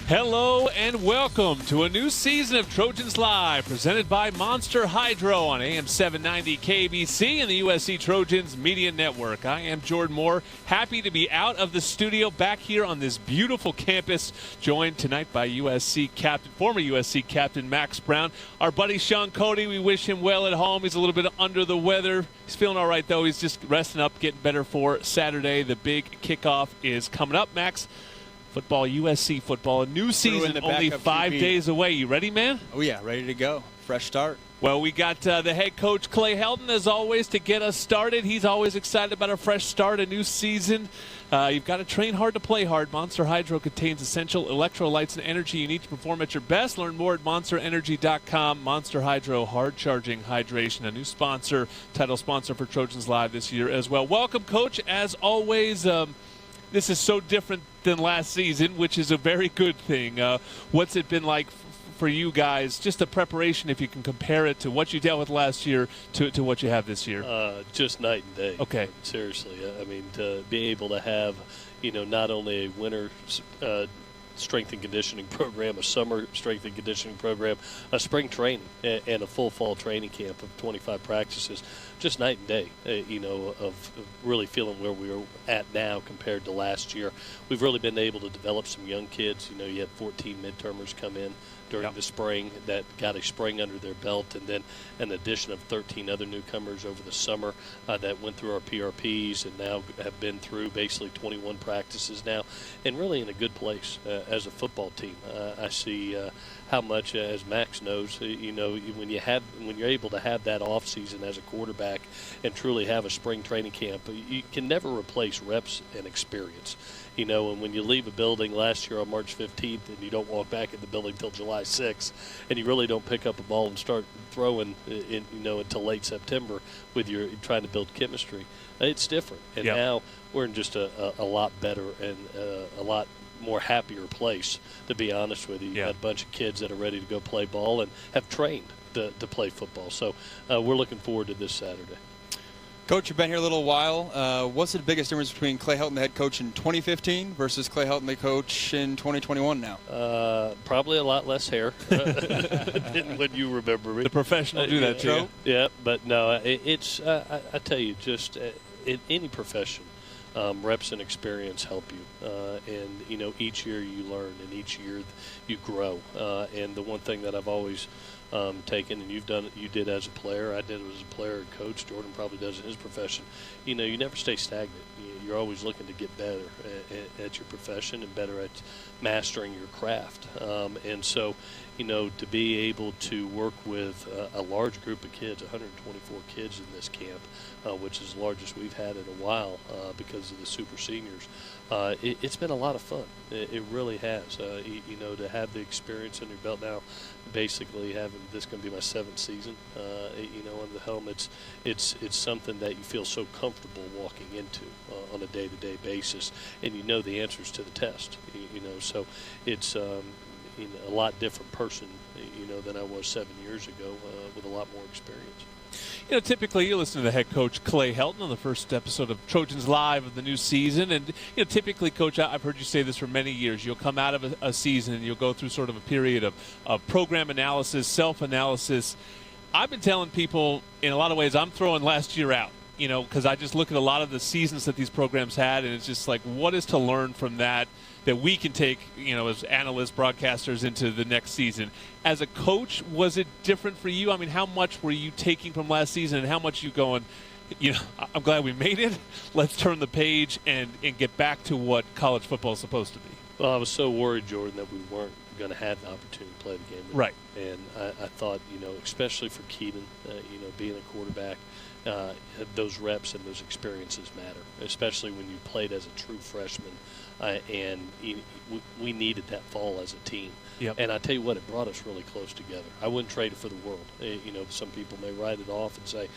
Hello and welcome to a new season of Trojans Live, presented by Monster Hydro on AM 790 KBC and the USC Trojans Media Network. I am Jordan Moore, happy to be out of the studio back here on this beautiful campus, joined tonight by former USC captain Max Brown. Our buddy Sean Cody, we wish him well at home. He's a little bit under the weather. He's feeling all right, though. He's just resting up, getting better for Saturday. The big kickoff is coming up, Max. Football, USC football, a new season, only 5 days away. You ready, man? Oh, yeah, ready to go. Fresh start. Well, we got the head coach, Clay Helton, as always, to get us started. He's always excited about a fresh start, a new season. You've got to train hard to play hard. Monster Hydro contains essential electrolytes and energy you need to perform at your best. Learn more at monsterenergy.com. Monster Hydro, hard-charging hydration, a new sponsor, title sponsor for Trojans Live this year as well. Welcome, Coach. As always, this is so different than last season, which is a very good thing. What's it been like for you guys, just the preparation, if you can compare it to what you dealt with last year to what you have this year? Just night and day. Okay. Seriously. I mean, to be able to have, not only a winter strength and conditioning program, a summer strength and conditioning program, a spring training, and a full fall training camp of 25 practices, just night and day, of really feeling where we are at now compared to last year. We've really been able to develop some young kids. You had 14 midtermers come in during the spring that got a spring under their belt, and then an addition of 13 other newcomers over the summer that went through our PRPs and now have been through basically 21 practices now, and really in a good place as a football team. I see how much, as Max knows, when you're able to have that off season as a quarterback and truly have a spring training camp, you can never replace reps and experience. And when you leave a building last year on March 15th and you don't walk back in the building until July 6th, and you really don't pick up a ball and start throwing, until late September with your trying to build chemistry, it's different. And now we're in just a lot better and a lot more happier place, to be honest with you. You got a bunch of kids that are ready to go play ball and have trained to play football. So we're looking forward to this Saturday. Coach, you've been here a little while. What's the biggest difference between Clay Helton, the head coach in 2015, versus Clay Helton, the coach in 2021 now? Probably a lot less hair than when you remember me. The professional do that too. Yeah, but no, it's I tell you, just in any profession, reps and experience help you, and each year you learn, and each year you grow. And the one thing that I've always taken, and you did as a player, I did as a player and coach, Jordan probably does in his profession, you never stay stagnant. You're always looking to get better at your profession and better at mastering your craft. And so, to be able to work with a large group of kids, 124 kids in this camp, which is the largest we've had in a while because of the super seniors, it's been a lot of fun. It really has. To have the experience under your belt now, basically having this going to be my 7th season, on the helm, it's something that you feel so comfortable walking into on a day-to-day basis, and the answers to the test. So it's a lot different person, than I was 7 years ago, with a lot more experience. Typically you listen to the head coach, Clay Helton, on the first episode of Trojans Live of the new season. And, typically, Coach, I've heard you say this for many years. You'll come out of a season and you'll go through sort of a period of program analysis, self-analysis. I've been telling people, in a lot of ways, I'm throwing last year out, because I just look at a lot of the seasons that these programs had, and it's just like, what is to learn from that we can take, as analysts, broadcasters, into the next season. As a coach, was it different for you? I mean, how much were you taking from last season, and how much you going, I'm glad we made it. Let's turn the page and get back to what college football is supposed to be? Well, I was so worried, Jordan, that we weren't going to have the opportunity to play the game. Right. And I thought, especially for Keaton, being a quarterback, those reps and those experiences matter, especially when you played as a true freshman. And we needed that fall as a team. Yep. And I tell you what, it brought us really close together. I wouldn't trade it for the world. Some people may write it off and say,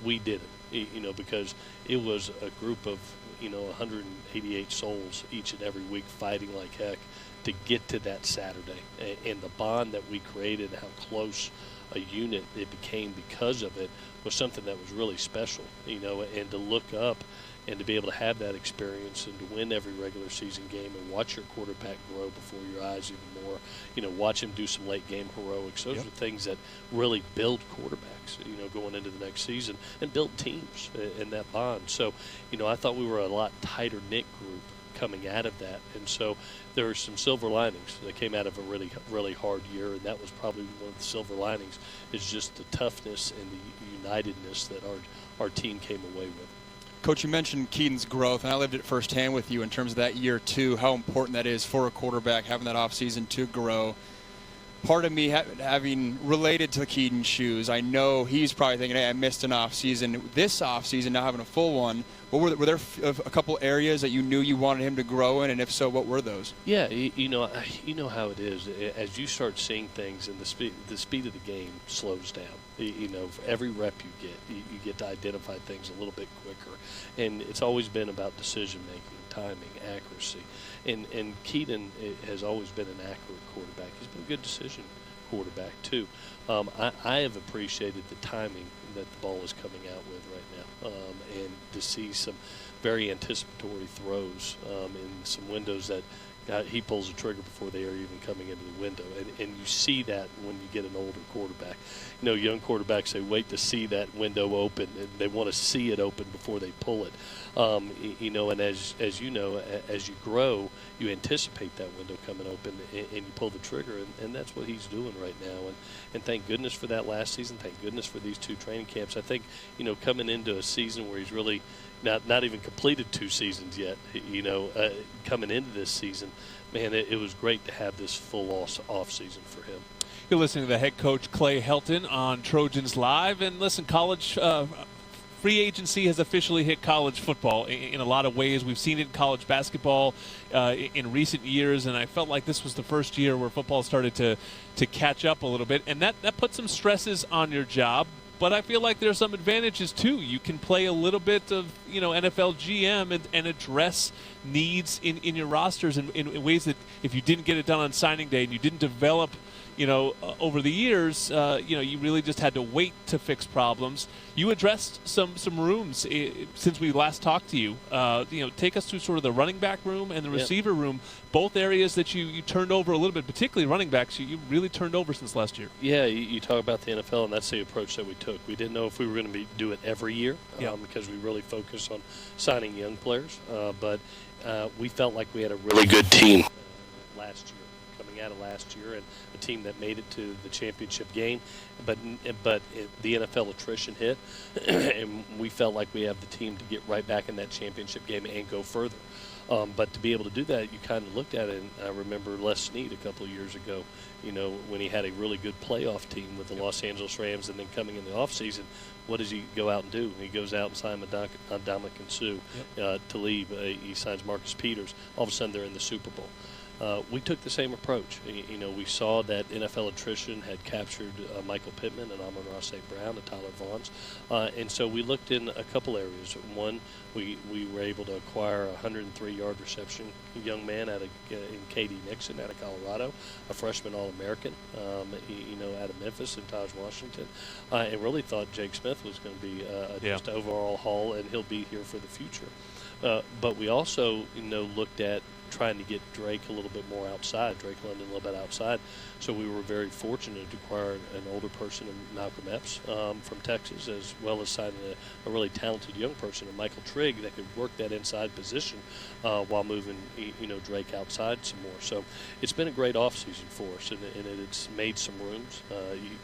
we did it, because it was a group of, 188 souls each and every week fighting like heck to get to that Saturday. And the bond that we created, how close a unit it became because of it, was something that was really special, and to look up and to be able to have that experience and to win every regular season game and watch your quarterback grow before your eyes even more, watch him do some late game heroics. Those are things that really build quarterbacks, going into the next season and build teams in that bond. So, I thought we were a lot tighter knit group coming out of that, and so there are some silver linings that came out of a really, really hard year, and that was probably one of the silver linings is just the toughness and the unitedness that our team came away with. Coach, you mentioned Keaton's growth, and I lived it firsthand with you in terms of that year two, how important that is for a quarterback, having that offseason to grow. Part of me having related to Keaton's shoes, I know he's probably thinking, hey, I missed an offseason. This offseason, now having a full one, were there a couple areas that you knew you wanted him to grow in, and if so, what were those? Yeah, you know how it is. As you start seeing things, and the speed of the game slows down. For every rep you get to identify things a little bit quicker, and it's always been about decision making, timing, accuracy, and Keaton has always been an accurate quarterback. He's been a good decision quarterback too. I have appreciated the timing that the ball is coming out with right now, and to see some very anticipatory throws in some windows that he pulls the trigger before they are even coming into the window. And you see that when you get an older quarterback. Young quarterbacks, they wait to see that window open, and they want to see it open before they pull it. And as you grow, you anticipate that window coming open, and you pull the trigger, and that's what he's doing right now. And thank goodness for that last season. Thank goodness for these two training camps. I think, coming into a season where he's really not even completed 2 seasons yet, coming into this season, man, it was great to have this full off season for him. You're listening to the head coach, Clay Helton, on Trojans Live. And listen, college free agency has officially hit college football in a lot of ways. We've seen it in college basketball in recent years, and I felt like this was the first year where football started to catch up a little bit. And that put some stresses on your job. But I feel like there's some advantages, too. You can play a little bit of, NFL GM and address needs in your rosters in ways that if you didn't get it done on signing day and you didn't develop, over the years, you really just had to wait to fix problems. You addressed some rooms since we last talked to you. Take us through sort of the running back room and the receiver room, both areas that you turned over a little bit, particularly running backs. You really turned over since last year. Yeah, you talk about the NFL, and that's the approach that we took. We didn't know if we were going to do it every year because we really focus on signing young players. But we felt like we had a really good team last year. Coming out of last year, and a team that made it to the championship game, but the NFL attrition hit, and we felt like we have the team to get right back in that championship game and go further. But to be able to do that, you kind of looked at it, and I remember Les Snead a couple of years ago, when he had a really good playoff team with the Los Angeles Rams, and then coming in the offseason, what does he go out and do? He goes out and signs Dominican Sue to leave. He signs Marcus Peters. All of a sudden, they're in the Super Bowl. We took the same approach. We saw that NFL attrition had captured Michael Pittman and Amon-Ra St. Brown and Tyler Vaughns. And so we looked in a couple areas. One, we were able to acquire a 103-yard reception young man in K.D. Nixon out of Colorado, a freshman All-American, out of Memphis and Taj Washington. And really thought Jake Smith was going to be just overall haul, and he'll be here for the future. But we also, looked at trying to get Drake a little bit more outside, Drake London a little bit outside. So we were very fortunate to acquire an older person in Malcolm Epps from Texas, as well as signing a really talented young person in Michael Trigg that could work that inside position while moving, Drake outside some more. So it's been a great offseason for us, and it's made some rooms.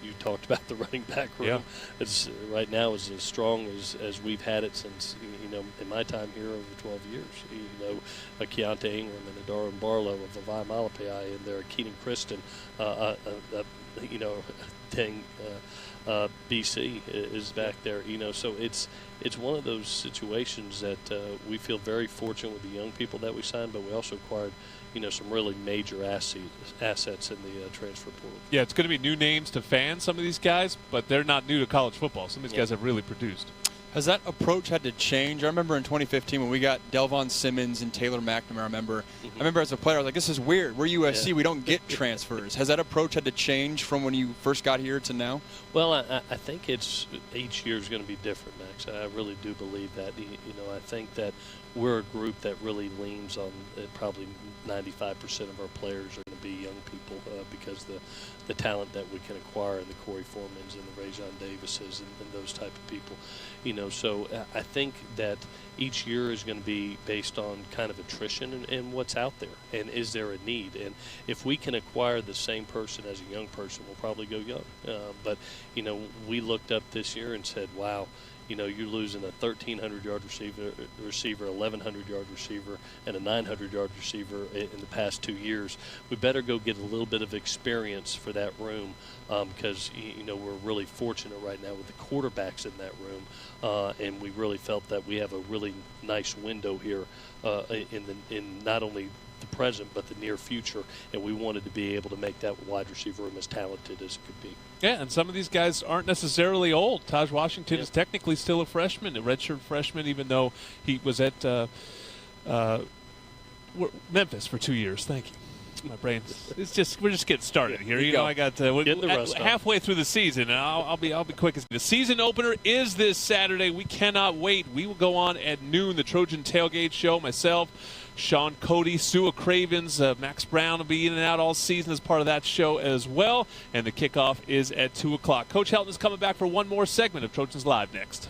You talked about the running back room. Yeah. It's right now is as strong as we've had it since, in my time here over 12 years. A Keontae Ingram and a Darwin Barlow, a Vavai Malapai, and there, Keenan Kristen, BC is back there. So it's one of those situations that we feel very fortunate with the young people that we signed, but we also acquired some really major assets in the transfer portal. Yeah, it's going to be new names to fans, some of these guys, but they're not new to college football. Some of these guys have really produced. Has that approach had to change? I remember in 2015 when we got Delvon Simmons and Taylor McNamara. I remember as a player, I was like, this is weird. We're USC. We don't get transfers. Has that approach had to change from when you first got here to now? Well, I think each year is going to be different, Max. I really do believe that. I think that we're a group that really leans on probably 95% of our players are going to be young people because the talent that we can acquire, and the Corey Foremans and the Rajon Davises and those type of people. So I think that each year is going to be based on kind of attrition and what's out there, and is there a need. And if we can acquire the same person as a young person, we'll probably go young. But we looked up this year and said, wow, you're losing a 1,300-yard receiver, 1,100-yard receiver, and a 900-yard receiver in the past 2 years. We better go get a little bit of experience for that room because, we're really fortunate right now with the quarterbacks in that room, and we really felt that we have a really nice window here in not only the present but the near future, and we wanted to be able to make that wide receiver room as talented as it could be. Yeah, and some of these guys aren't necessarily old. Taj Washington is technically still a freshman, a redshirt freshman, even though he was at Memphis for 2 years. Thank you. My brain. We're just getting started here. I got halfway through the season, and I'll be quick. The season opener is this Saturday. We cannot wait. We will go on at noon. The Trojan Tailgate Show. Myself, Sean Cody, Sua Cravens, Max Brown will be in and out all season as part of that show as well. And the kickoff is at 2 o'clock. Coach Helton is coming back for one more segment of Trojans Live next.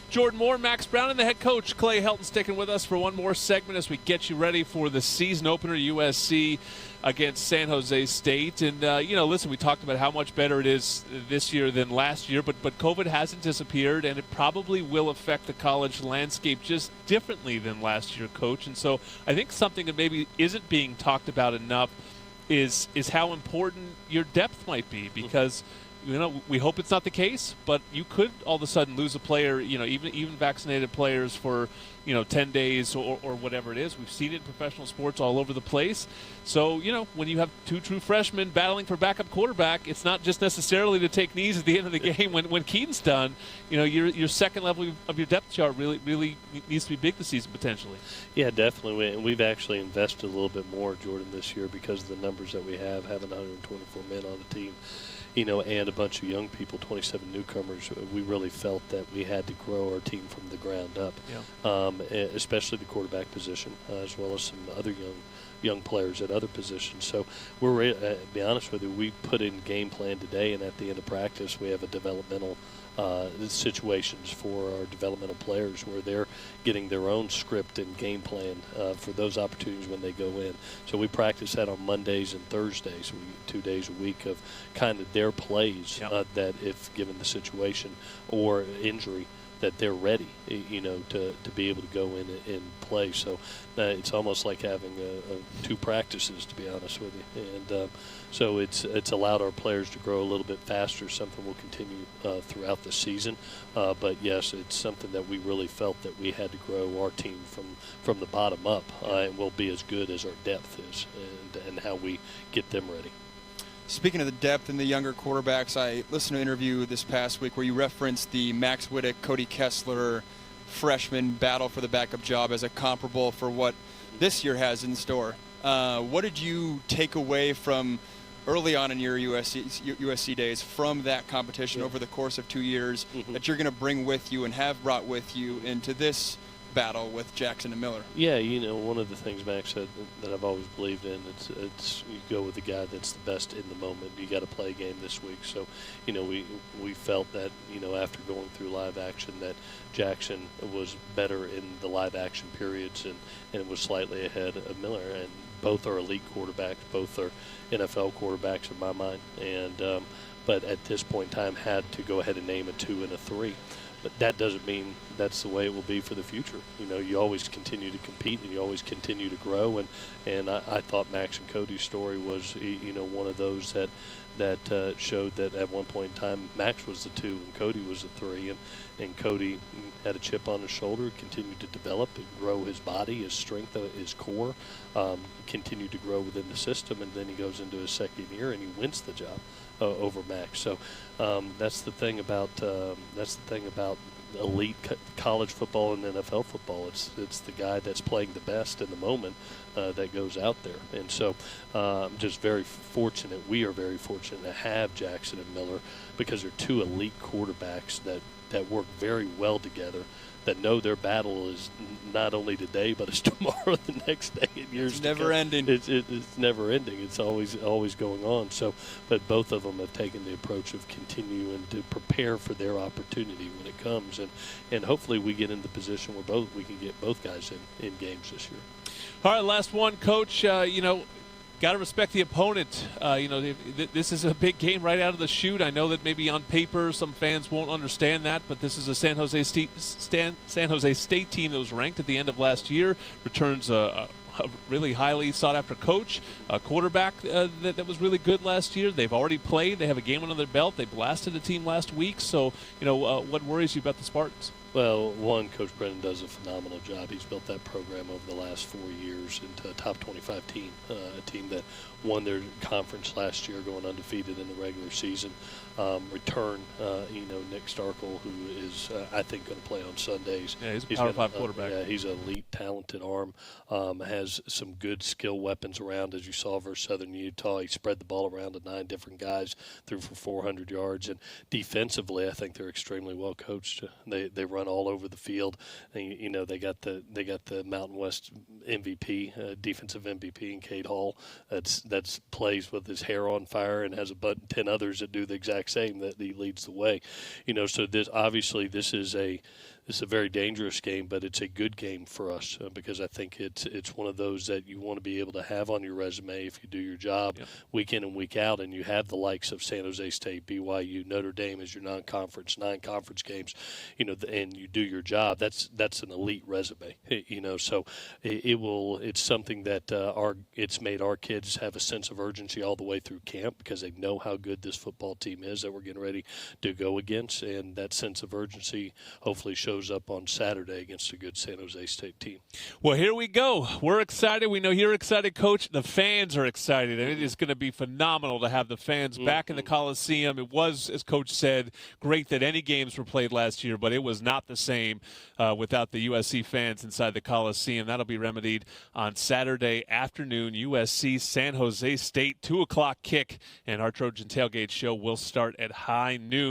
Jordan Moore, Max Brown, and the head coach, Clay Helton, sticking with us for one more segment as we get you ready for the season opener, USC against San Jose State. And, listen, we talked about how much better it is this year than last year, but COVID hasn't disappeared, and it probably will affect the college landscape just differently than last year, Coach. And so I think something that maybe isn't being talked about enough is how important your depth might be, because we hope it's not the case, but you could all of a sudden lose a player, even vaccinated players for, 10 days or whatever it is. We've seen it in professional sports all over the place. So, when you have two true freshmen battling for backup quarterback, it's not just necessarily to take knees at the end of the game when Keaton's done. Your second level of your depth chart really needs to be big this season potentially. Yeah, definitely. And we've actually invested a little bit more, Jordan, this year because of the numbers that we have, having 124 men on the team. And a bunch of young people, 27 newcomers. We really felt that we had to grow our team from the ground up, especially the quarterback position, as well as some other young players at other positions. So we're, to be honest with you, we put in game plan today, and at the end of practice, we have a developmental situations for our developmental players where they're getting their own script and game plan for those opportunities when they go in. So we practice that on Mondays and Thursdays, 2 days a week of kind of their plays that if given the situation or injury, that they're ready, to be able to go in and play. So it's almost like having two practices, to be honest with you. And so it's allowed our players to grow a little bit faster, something we'll continue throughout the season. But, yes, it's something that we really felt that we had to grow our team from the bottom up, and we'll be as good as our depth is and how we get them ready. Speaking of the depth and the younger quarterbacks, I listened to an interview this past week where you referenced the Max Whittick, Cody Kessler freshman battle for the backup job as a comparable for what this year has in store. What did you take away from early on in your USC days from that competition over the course of 2 years that you're going to bring with you and have brought with you into this battle with Jackson and Miller? Yeah, one of the things Max said that I've always believed in, it's you go with the guy that's the best in the moment. You got to play a game this week. So, we felt that, after going through live action that Jackson was better in the live action periods and was slightly ahead of Miller. And both are elite quarterbacks. Both are NFL quarterbacks in my mind. And but at this point in time had to go ahead and name a 2 and a 3. But that doesn't mean that's the way it will be for the future. You always continue to compete and you always continue to grow. And I thought Max and Cody's story was, one of those that showed that at one point in time Max was the 2 and Cody was the 3. And Cody had a chip on his shoulder, continued to develop and grow his body, his strength, his core, continued to grow within the system. And then he goes into his second year and he wins the job over Max. So that's the thing about elite college football and NFL football. It's the guy that's playing the best in the moment that goes out there. And so I'm just very fortunate. We are very fortunate to have Jackson and Miller because they're two elite quarterbacks that work very well together, that know their battle is not only today, but it's tomorrow, the next day, and years. It's never ending. It's never ending. It's always going on. So, but both of them have taken the approach of continuing to prepare for their opportunity when it comes, and hopefully we get in the position where we can get both guys in games this year. All right, last one, Coach. Got to respect the opponent. This is a big game right out of the chute. I know that maybe on paper some fans won't understand that, but this is a San Jose State team that was ranked at the end of last year. Returns a really highly sought-after coach, a quarterback that was really good last year. They've already played. They have a game under their belt. They blasted a team last week. So, what worries you about the Spartans? Well, one, Coach Brennan does a phenomenal job. He's built that program over the last 4 years into a top 25 team, a team that won their conference last year, going undefeated in the regular season. Nick Starkel, who is, I think, going to play on Sundays. Yeah, he's a Power 5 quarterback. Yeah, he's an elite, talented arm. Has some good skill weapons around, as you saw versus Southern Utah. He spread the ball around to 9 different guys, threw for 400 yards. And defensively, I think they're extremely well coached. They run all over the field. And, they got the Mountain West MVP, defensive MVP in Cade Hall. That's plays with his hair on fire and has 10 others that do the exact same, that he leads the way. So this is a very dangerous game, but it's a good game for us because I think it's one of those that you want to be able to have on your resume if you do your job week in and week out, and you have the likes of San Jose State, BYU, Notre Dame as your non-conference, 9 conference games, and you do your job. That's an elite resume, So it's something that it's made our kids have a sense of urgency all the way through camp because they know how good this football team is that we're getting ready to go against, and that sense of urgency hopefully shows up on Saturday against a good San Jose State team. Well, here we go. We're excited. We know you're excited, Coach. The fans are excited, and it is going to be phenomenal to have the fans back in the Coliseum. It was, as Coach said, great that any games were played last year, but it was not the same without the USC fans inside the Coliseum. That'll be remedied on Saturday afternoon. USC, San Jose State, 2 o'clock kick, and our Trojan Tailgate show will start at high noon.